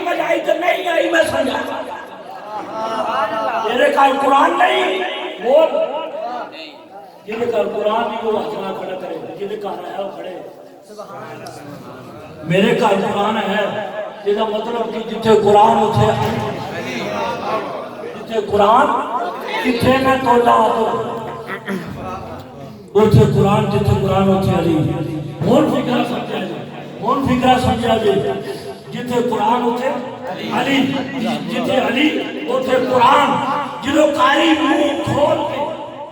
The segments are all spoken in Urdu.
سمجھ آئی تو نہیں آئی میں سمجھا میرے کال قرآن نہیں بول جنہیں کال قرآن نہیں وہ حسنا کھڑا کرے جنہیں کال ہے وہ کھڑے میرے کال قرآن ہے جنہا مطلب کہ جتھے قرآن اتھے جتھے قرآن اتھے میں تولا آتو اتھے قرآن جتھے قرآن اتھے علی مون فکرہ سمجھا جائے مون فکرہ سمجھا جائے جتھے قرآن اتھے علی جتھے علی اتھے قرآن جنہوں قاری منہ کھول کے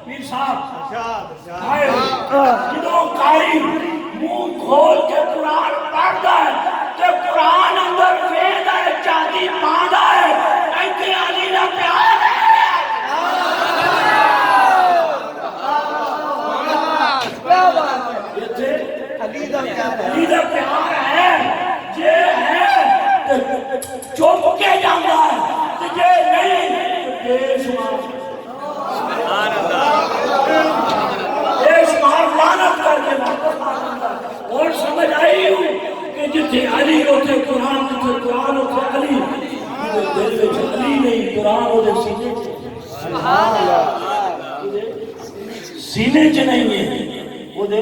پیر صاحب جنہوں قاری منہ کھول کے قرآن پڑھتا ہے کہ قرآن اندر فید ہے چاہتی پاندہ ہے ایتے علی نہ پیار ہے علی دا پیار ہے یہ ہے چوپ کے جاندہ ہے یہ نہیں بے شمار بے شمار لعنت کر کے اور سمجھ آئی ہوں کہ جتھے علی ہوتے قرآن جتھے قرآن ہوتے علی دل میں علی نہیں قرآن ہوتے سینے سینے چ نہیں ہے وہ دے